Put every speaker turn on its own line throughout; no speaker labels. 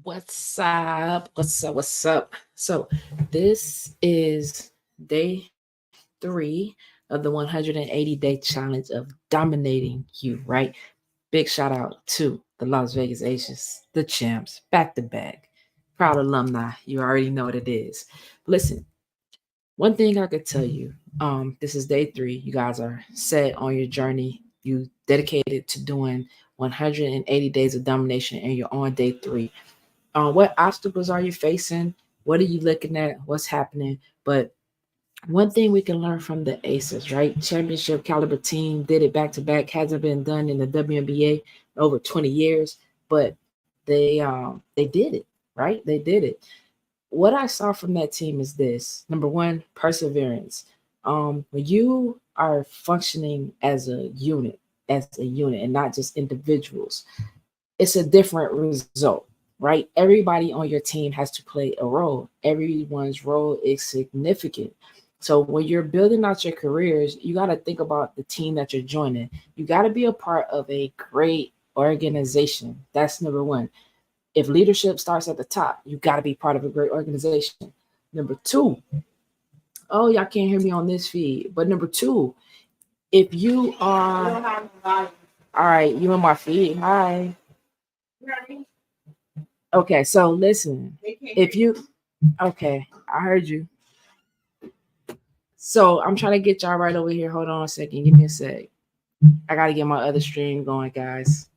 What's up? What's up? What's up? So, this is day three of the 180-day challenge of dominating you, right? Big shout out to the Las Vegas Aces, the champs, back to back. Proud alumni. You already know what it is. Listen, one thing I could tell you, this is day three. You guys are set on your journey. You dedicated to doing 180 days of domination, and you're on day three. What obstacles are you facing? What are you looking at? What's happening? But one thing we can learn from the Aces, right? Championship caliber team did it back to back. Hasn't been done in the WNBA in over 20 years, but they did it, right? They did it. What I saw from that team is this: number one, perseverance. When you are functioning as a unit, and not just individuals, it's a different result, right? Everybody on your team has to play a role. Everyone's role is significant. So when you're building out your careers, you got to think about the team that you're joining. You got to be a part of a great organization. That's number one. If leadership starts at the top, you got to be part of a great organization. Number two, oh, y'all can't hear me on this feed, but number two, if you are, all right, you in my feed, hi. Okay, so listen, if you, okay, I heard you. So I'm trying to get y'all right over here. Hold on a second. Give me a sec. I got to get my other stream going, guys.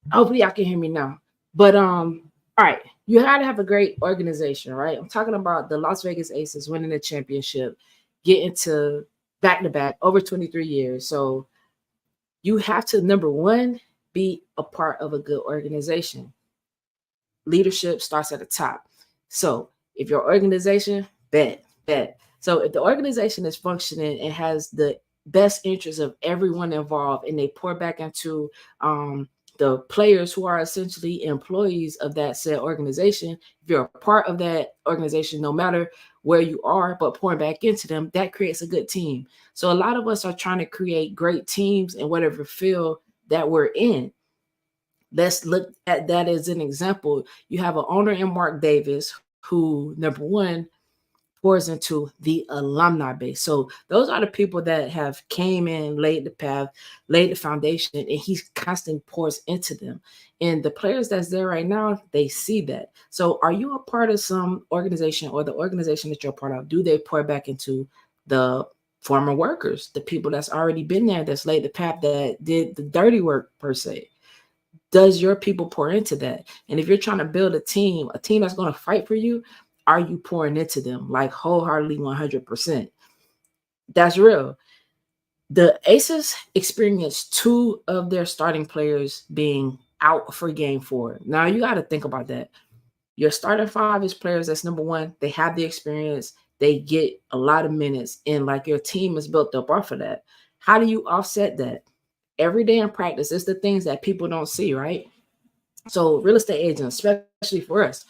Hopefully y'all can hear me now. But all right, you had to have a great organization, right? I'm talking about the Las Vegas Aces winning the championship, getting to back to back over 23 years. So you have to, number one, be a part of a good organization. Leadership starts at the top. So if your organization, bet. So if the organization is functioning and has the best interest of everyone involved, and they pour back into the players who are essentially employees of that said organization, if you're a part of that organization, no matter where you are, but pouring back into them, that creates a good team. So a lot of us are trying to create great teams in whatever field that we're in. Let's look at that as an example. You have an owner in Mark Davis who, number one, pours into the alumni base. So those are the people that have came in, laid the path, laid the foundation, and he constantly pours into them. And the players that's there right now, they see that. So are you a part of some organization, or the organization that you're a part of, do they pour back into the former workers, the people that's already been there, that's laid the path, that did the dirty work per se? Does your people pour into that? And if you're trying to build a team that's going to fight for you, are you pouring into them like wholeheartedly 100%? That's real. The Aces experienced two of their starting players being out for game four. Now you got to think about that. Your starting five is players that's, number one, they have the experience, they get a lot of minutes, and like your team is built up off of that. How do you offset that? Every day in practice, it's the things that people don't see, right? So real estate agents, especially for us,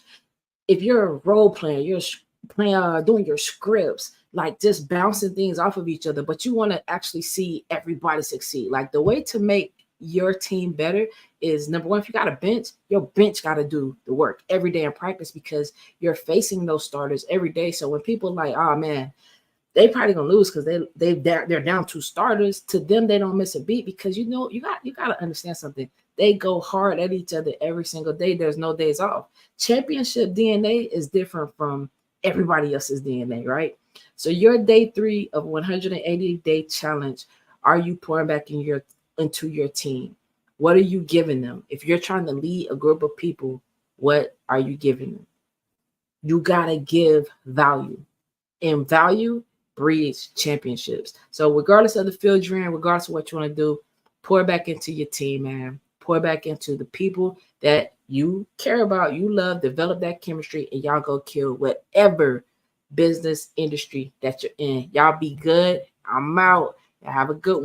if you're a role player, you're playing, doing your scripts, like just bouncing things off of each other, but you want to actually see everybody succeed. Like, the way to make your team better is, number one, if you got a bench, your bench got to do the work every day in practice, because you're facing those starters every day. So when people like, oh man, they probably gonna lose because they're down two starters. To them, they don't miss a beat, because you got to understand something. They go hard at each other every single day. There's no days off. Championship DNA is different from everybody else's DNA, right? So your day three of 180-day challenge, are you pouring back into your team? What are you giving them? If you're trying to lead a group of people, what are you giving them? You gotta give value, and value breeds championships. So regardless of the field you're in, regardless of what you want to do, pour back into your team, man. Pour back into the people that you care about, you love, develop that chemistry, and y'all go kill whatever business industry that you're in. Y'all be good. I'm out. Have a good one.